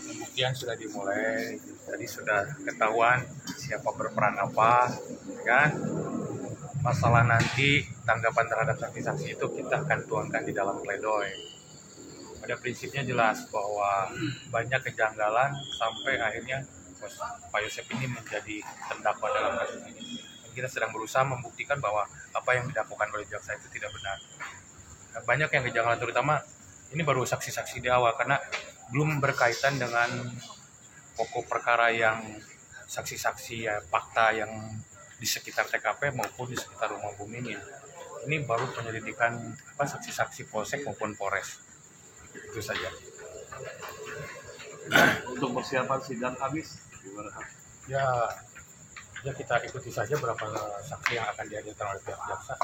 Pembuktian sudah dimulai, jadi sudah ketahuan siapa berperan apa, kan? Masalah nanti tanggapan terhadap saksi-saksi itu kita akan tuangkan di dalam pledoi. Pada prinsipnya jelas bahwa banyak kejanggalan sampai akhirnya Pak Yosep ini menjadi terdakwa dalam kasus ini. Dan kita sedang berusaha membuktikan bahwa apa yang dilakukan oleh jaksa itu tidak benar. Dan banyak yang kejanggalan, terutama ini baru saksi-saksi di awal karena belum berkaitan dengan pokok perkara yang saksi-saksi ya, fakta yang di sekitar TKP maupun di sekitar rumah Bu Mimin. Ini baru penyelidikan saksi-saksi Polsek maupun Polres. Itu saja. Untuk persiapan sidang habis gimana? Ya kita ikuti saja berapa saksi yang akan dihadirkan oleh pihak jaksa.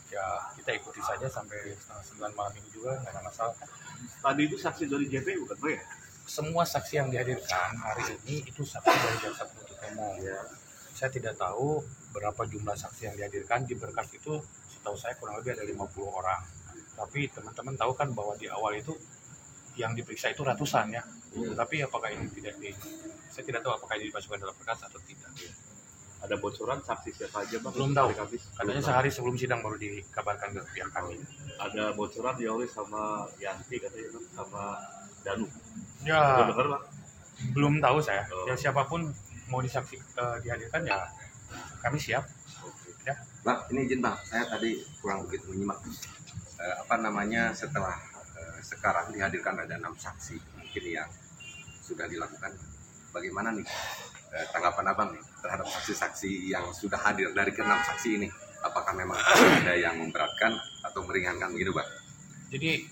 Ya kita ikuti saja sampai setengah 9 malam ini juga, nggak ada masalah. Tadi itu saksi dari JPU kan, Pak ya? Semua saksi yang dihadirkan hari ini itu saksi dari jaksa penuntut umum. Ya. Saya tidak tahu berapa jumlah saksi yang dihadirkan di berkas itu, setahu saya kurang lebih ada 50 orang. Tapi teman-teman tahu kan bahwa di awal itu yang diperiksa itu ratusan ya. Tapi apakah ini saya tidak tahu apakah ini dimasukkan dalam berkas atau tidak. Ada bocoran saksi siapa aja, Bang? Belum tahu. Katanya sehari sebelum sidang baru dikabarkan ke pihak kami. Ada bocoran Yoris sama Yanti katanya, sama Danu. Ya. Benar, Bang? Belum tahu saya. Ya siapapun mau dihadirkan ya kami siap. Ya. Bang, ini izin Bang, saya tadi kurang begitu menyimak. Setelah sekarang dihadirkan ada 6 saksi mungkin yang sudah dilakukan. Bagaimana nih tanggapan Abang nih terhadap saksi-saksi yang sudah hadir dari ke-6 saksi ini? Apakah memang ada yang memberatkan atau meringankan begitu, Bang? Jadi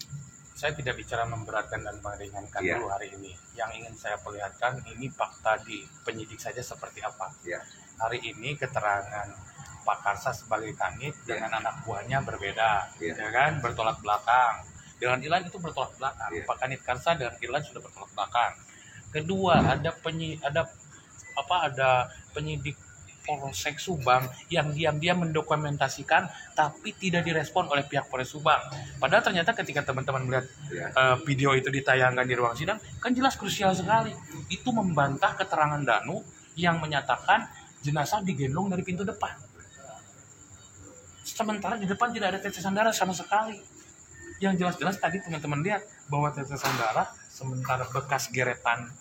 saya tidak bicara memberatkan dan meringankan dulu hari ini. Yang ingin saya perlihatkan ini fakta di penyidik saja seperti apa. Hari ini keterangan Pak Karsa sebagai kanit dengan anak buahnya berbeda, ya kan, bertolak belakang. Dengan Ilan itu bertolak belakang. Pak Kanit Karsa dengan Ilan sudah bertolak belakang. Kedua, ada penyidik Polsek Subang yang diam-diam mendokumentasikan tapi tidak direspon oleh pihak Polres Subang. Padahal ternyata ketika teman-teman melihat video itu ditayangkan di ruang sidang, kan jelas krusial sekali. Itu membantah keterangan Danu yang menyatakan jenazah digendong dari pintu depan. Sementara di depan tidak ada tetesan darah sama sekali. Yang jelas-jelas tadi teman-teman lihat bahwa tetesan darah sementara bekas geretan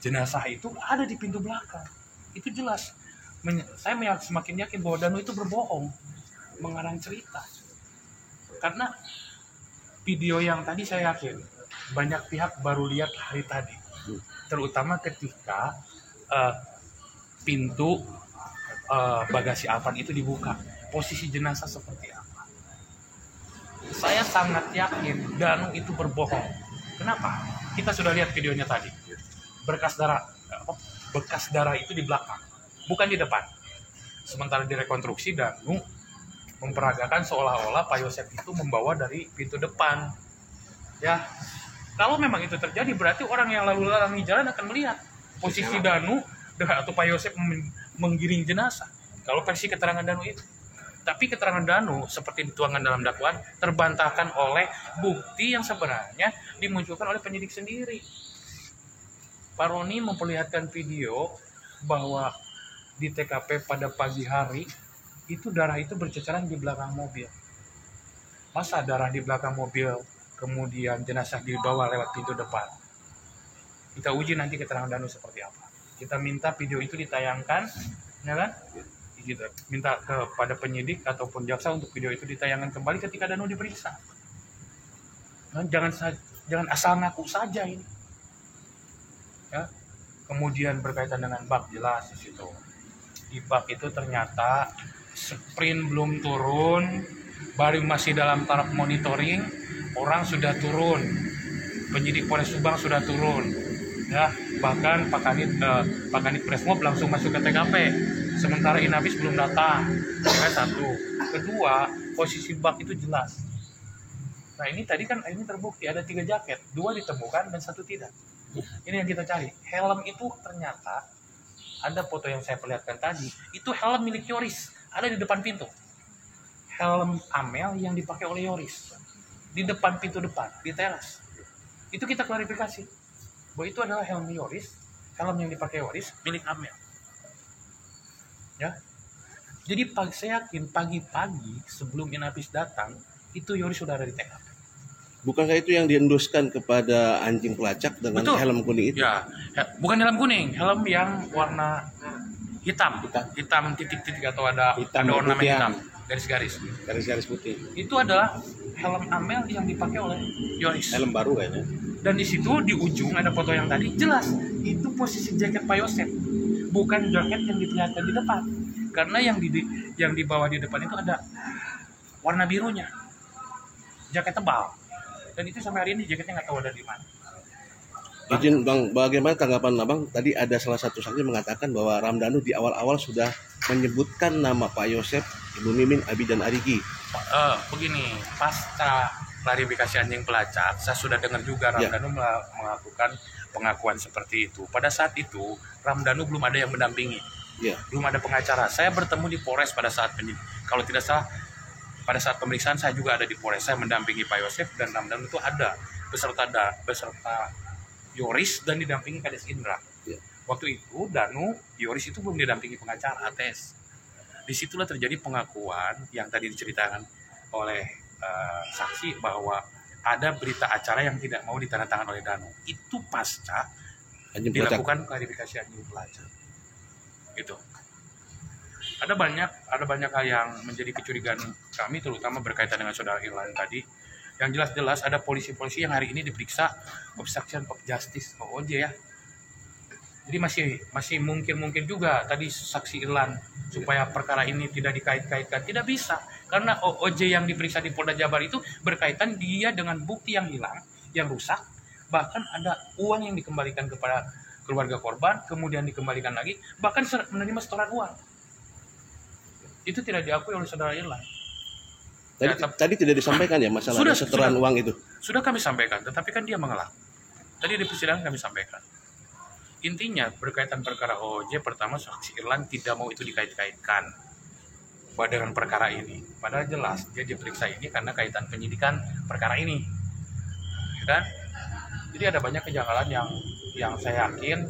jenazah itu ada di pintu belakang. Itu jelas. Saya semakin yakin bahwa Danu itu berbohong, mengarang cerita. Karena video yang tadi saya yakin banyak pihak baru lihat hari tadi, terutama ketika pintu bagasi Alvan itu dibuka, posisi jenazah seperti apa. Saya sangat yakin Danu itu berbohong. Kenapa? Kita sudah lihat videonya tadi. Bekas darah itu di belakang, bukan di depan. Sementara direkonstruksi Danu memperagakan seolah-olah Pak Yosep itu membawa dari pintu depan. Ya, kalau memang itu terjadi berarti orang yang lalu lalang di jalan akan melihat posisi Danu atau Pak Yosep menggiring jenazah. Kalau versi keterangan Danu itu. Tapi keterangan Danu seperti dituangkan dalam dakwaan terbantahkan oleh bukti yang sebenarnya dimunculkan oleh penyidik sendiri. Pak Roni memperlihatkan video bahwa di TKP pada pagi hari itu darah itu berceceran di belakang mobil. Masa darah di belakang mobil kemudian jenazah dibawa lewat pintu depan? Kita uji nanti keterangan Danu seperti apa. Kita minta video itu ditayangkan, ya kan? Kita minta kepada penyidik ataupun jaksa untuk video itu ditayangkan kembali ketika Danu diperiksa. Nah, jangan asal ngaku saja ini. Ya. Kemudian berkaitan dengan bak, jelas di situ. Di bak itu ternyata sprint belum turun, baru masih dalam taraf monitoring, orang sudah turun. Penyidik Polres Subang sudah turun. Ya, bahkan Pak Kanit Presmob langsung masuk ke TKP. Sementara Inafis belum datang. Satu. Kedua, posisi bak itu jelas. Nah, ini tadi kan ini terbukti ada 3 jaket, 2 ditemukan dan 1 tidak. Ini yang kita cari. Helm itu ternyata ada foto yang saya perlihatkan tadi. Itu helm milik Yoris, ada di depan pintu. Helm Amel yang dipakai oleh Yoris di depan pintu depan, di teras. Itu kita klarifikasi bahwa itu adalah helm Yoris, helm yang dipakai Yoris milik Amel. Ya. Jadi saya yakin pagi-pagi sebelum Inapis datang itu Yoris sudah ada di TKP. Bukankah itu yang diendoskan kepada anjing pelacak dengan Betul. helm kuning itu? Ya, bukan helm kuning, helm yang warna hitam titik-titik atau ada ornamen hitam, garis-garis. Garis-garis putih. Itu adalah helm Amel yang dipakai oleh Yoris. Helm baru kayaknya. Dan di situ di ujung ada foto yang tadi jelas itu posisi jaket Pak Yosep, bukan jaket yang diperlihatkan di depan. Karena yang di bawah di depan itu ada warna birunya, jaket tebal. Dan itu sampai hari ini jaketnya nggak tahu ada di mana. Izin Bang, bagaimana tanggapan Abang? Tadi ada salah satu saksi mengatakan bahwa Ramdhanu di awal-awal sudah menyebutkan nama Pak Yosep, Ibu Mimin, Abi dan Arigi. Begini, pasca klarifikasi anjing pelacak, saya sudah dengar juga Ramdhanu melakukan pengakuan seperti itu. Pada saat itu, Ramdhanu belum ada yang mendampingi, belum ada pengacara. Saya bertemu di Polres pada saat kalau tidak salah, pada saat pemeriksaan saya juga ada di Polres. Saya mendampingi Pak Yosep dan Ramdhanu itu ada beserta Yoris dan didampingi Kades Indra. Waktu itu Yoris itu belum didampingi pengacara ATS. Disitulah terjadi pengakuan yang tadi diceritakan oleh saksi bahwa ada berita acara yang tidak mau ditandatangan oleh Danu. Itu pasca dilakukan klarifikasi anjing pelacak. Gitu. Ada banyak hal yang menjadi kecurigaan kami, terutama berkaitan dengan saudara Irlan tadi. Yang jelas-jelas ada polisi-polisi yang hari ini diperiksa obstruction of justice OJ ya. Jadi masih mungkin juga tadi saksi Irlan supaya perkara ini tidak dikait-kaitkan, tidak bisa karena OJ yang diperiksa di Polda Jabar itu berkaitan dia dengan bukti yang hilang, yang rusak, bahkan ada uang yang dikembalikan kepada keluarga korban, kemudian dikembalikan lagi, bahkan menerima setoran uang. Itu tidak diakui oleh saudara Irlan. Tadi tidak disampaikan ya masalah setoran uang itu? Sudah kami sampaikan, tetapi kan dia mengelak. Tadi di persidangan kami sampaikan. Intinya berkaitan perkara OJ, pertama saksi Irlan tidak mau itu dikait-kaitkan dengan perkara ini. Padahal jelas dia diperiksa ini karena kaitan penyidikan perkara ini. Dan jadi ada banyak kejanggalan yang saya yakin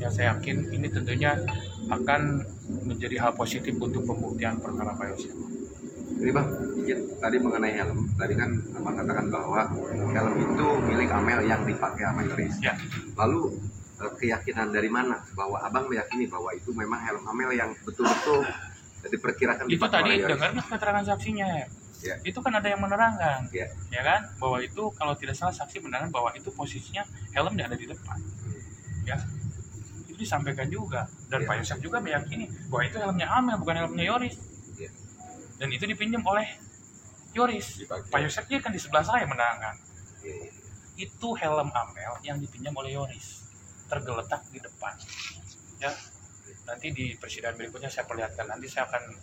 saya yakin ini tentunya akan menjadi hal positif untuk pembuktian perkara Pak Yosep. Jadi Bang, tadi mengenai helm, tadi kan Abang katakan bahwa helm itu milik Amel yang dipakai sama Yoris. Ya. Lalu keyakinan dari mana bahwa Abang meyakini bahwa itu memang helm Amel yang betul-betul diperkirakan itu dipakai tadi oleh Yoris? Dengar keterangan saksinya ya. Itu kan ada yang menerangkan, ya kan, bahwa itu kalau tidak salah saksi menerangkan bahwa itu posisinya helmnya ada di depan, ya. Disampaikan juga dan Pak Yosep juga meyakini bahwa itu helmnya Amel bukan helmnya Yoris, dan itu dipinjam oleh Yoris. Pak Yosepnya kan di sebelah saya menerangkan itu helm Amel yang dipinjam oleh Yoris, tergeletak di depan ya. Nanti di persidangan berikutnya saya perlihatkan, nanti saya akan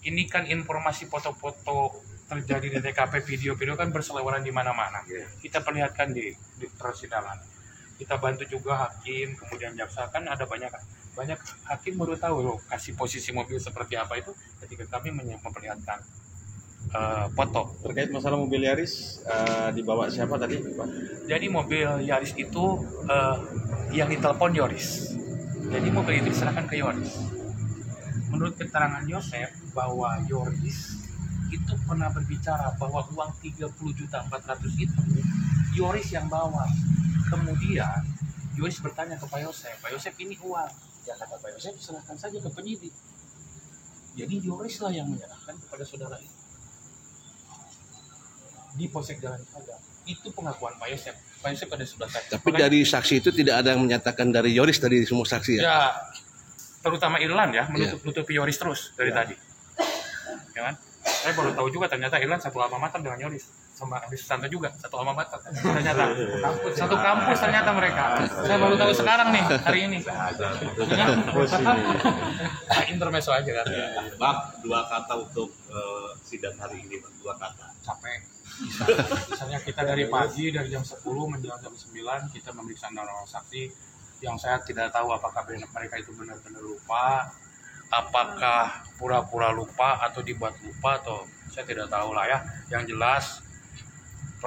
ini kan informasi foto-foto terjadi di TKP, video-video kan berseliweran di mana-mana, kita perlihatkan di persidangan. Kita bantu juga hakim, kemudian jaksa, kan ada banyak hakim baru tahu loh kasih posisi mobil seperti apa itu ketika kami memperlihatkan foto. Terkait masalah mobil Yaris dibawa siapa tadi Pak? Jadi mobil Yaris itu yang ditelepon Yoris. Jadi mobil itu diserahkan ke Yoris. Menurut keterangan Yosep bahwa Yoris itu pernah berbicara bahwa uang 30.400.000 itu Yoris yang bawa. Kemudian Yoris bertanya ke Pak Yosep ini uang. Ya kata Pak Yosep, serahkan saja ke penyidik. Jadi Yoris lah yang menyerahkan kepada saudara itu di Polsek Jalan Saga. Itu pengakuan Pak Yosep. Pak Yosep ada sebelah saya. Tapi dari saksi itu tidak ada yang menyatakan dari Yoris dari semua saksi ya? Ya, terutama Irlan ya, menutupi Yoris terus dari tadi. Ya kan? Saya baru tahu juga ternyata Irlan satu alma mater dengan Yoris. Sama Andi Susanto juga satu alma mater ternyata satu kampus ternyata mereka. Saya baru tahu sekarang nih hari ini. Intermezzo aja kan. Bang, 2 kata untuk sidang hari ini, Bang. 2 kata. Capek. Misalnya kita dari pagi dari jam 10 menjelang jam 9 kita memeriksa orang saksi yang saya tidak tahu apakah mereka itu benar-benar lupa, apakah pura-pura lupa atau dibuat lupa, atau saya tidak tahu lah ya. Yang jelas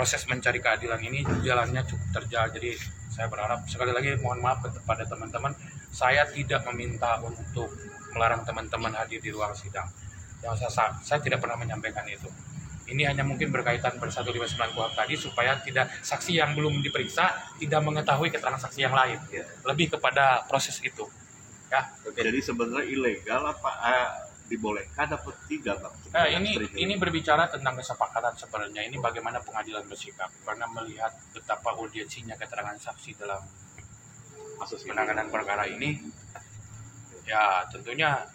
proses mencari keadilan ini jalannya cukup terjal. Jadi saya berharap, sekali lagi mohon maaf kepada teman-teman, saya tidak meminta untuk melarang teman-teman hadir di ruang sidang. Yang saya tidak pernah menyampaikan itu. Ini hanya mungkin berkaitan ber 159 KUHP tadi, supaya tidak saksi yang belum diperiksa tidak mengetahui keterangan saksi yang lain. Lebih kepada proses itu. Ya. Jadi sebenarnya ilegal apa dibolehkan dapat tidak, Bang? Ini berbicara tentang kesepakatan sebenarnya. Ini bagaimana pengadilan bersikap, karena melihat betapa urgensinya keterangan saksi dalam penanganan perkara ini. Ya tentunya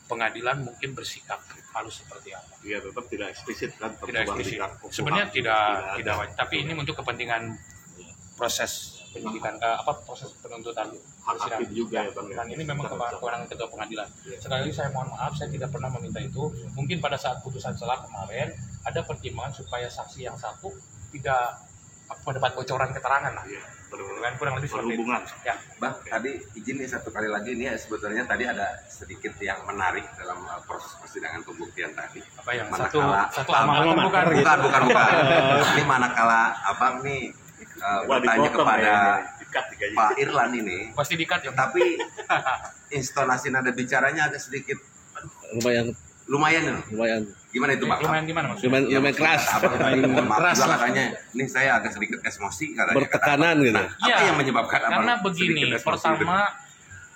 pengadilan mungkin bersikap harus seperti apa. Iya, tetap tidak eksplisit kan. Tidak eksplisit. Sebenarnya tidak wajib. Tapi ini untuk kepentingan proses penyidikan, proses penuntutan hakim juga ya, Bang. Dan ini memang kewenangan ketua pengadilan. Sekali lagi saya mohon maaf, saya tidak pernah meminta itu. Mungkin pada saat putusan selah kemarin ada pertimbangan supaya saksi yang satu tidak mendapat bocoran keterangan lah. Iya, Dengan kurang lebih seperti itu. Ya. Bang, tadi izin nih satu kali lagi nih, sebetulnya tadi ada sedikit yang menarik dalam proses persidangan pembuktian tadi. Apa yang Manakala- satu amalan bukan? Bukan. Ini manakala abang nih bertanya kepada Pak Irlan ini, Pasti dikat ya. tapi instonasi nada bicaranya agak sedikit lumayan. Gimana itu, Bang? Lumayan gimana maksudnya? Lumayan keras. Abang tadi mohon maaf Keras juga lah. katanya, ini saya agak sedikit emosi katanya. Bertekanan gitu. Nah, apa Iya, yang menyebabkan abang Karena sedikit begini, emosi? pertama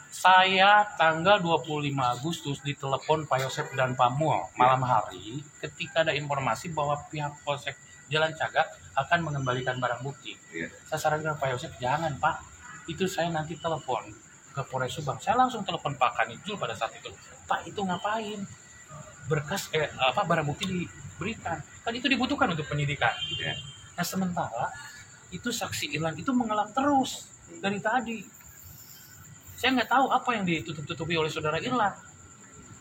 saya tanggal 25 Agustus ditelepon Pak Yosep dan Pak Mul malam hari ketika ada informasi bahwa pihak Polsek Jalan Cagak akan mengembalikan barang bukti. Iya. Saya sarankan Pak Yosep, jangan Pak, itu saya nanti telepon ke Polres Subang. Saya langsung telepon Pak Kanijul pada saat itu. Pak, itu ngapain? Berkas barang bukti diberikan. Kan itu dibutuhkan untuk penyidikan. Iya. Nah sementara itu saksi Irlan itu mengelak terus dari tadi. Saya nggak tahu apa yang ditutup-tutupi oleh saudara Irlan,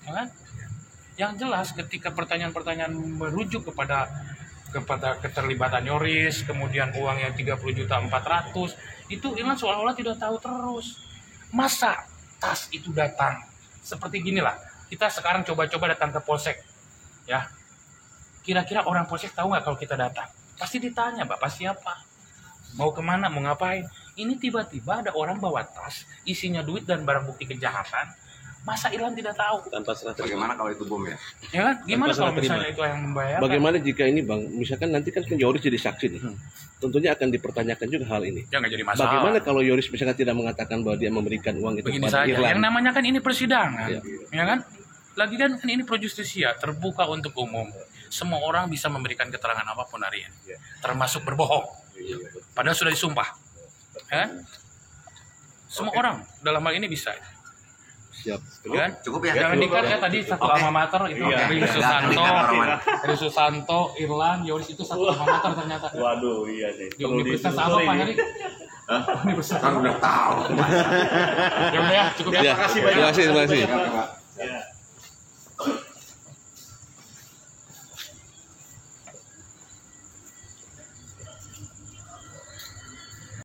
ya kan? Yang jelas ketika pertanyaan-pertanyaan merujuk kepada keterlibatan Yoris, kemudian uang yang 30.400.000, itu Irlan seolah-olah tidak tahu terus. Masa tas itu datang seperti ginilah. Kita sekarang coba-coba datang ke Polsek, ya. Kira-kira orang Polsek tahu nggak kalau kita datang? Pasti ditanya, Bapak siapa? Mau kemana? Mau ngapain? Ini tiba-tiba ada orang bawa tas, isinya duit dan barang bukti kejahatan. Masa Irlan tidak tahu? Tanpa serah terima. Bagaimana kalau itu bom ya? Ya kan? Gimana Tanpa kalau serah terima. misalnya itu yang membayar? Bagaimana jika ini Bang, misalkan nanti kan Yoris jadi saksi nih. Tentunya akan dipertanyakan juga hal ini. Ya nggak jadi masalah. Bagaimana kalau Yoris misalkan tidak mengatakan bahwa dia memberikan uang itu Begini kepada saja, Irlan? yang namanya kan ini persidangan, Iya. ya kan? Lagi kan ini pro justisia, terbuka untuk umum. Semua orang bisa memberikan keterangan apapun hari ini, termasuk berbohong. Padahal sudah disumpah, ya kan? Semua orang dalam hal ini bisa, Siap. ya kan? Cukup ya? Jangan dikat ya tadi satu alma mater itu Iya. dari Nggak Susanto, dikat orang. dari Susanto, Irlan, Yoris itu satu alma mater ternyata. Waduh, iya deh. Di Universitas apa Pak Heri? Universitas Kan apa? udah tahu. Ya udah ya, cukup ya. Ya, terima kasih. Ya, Pak.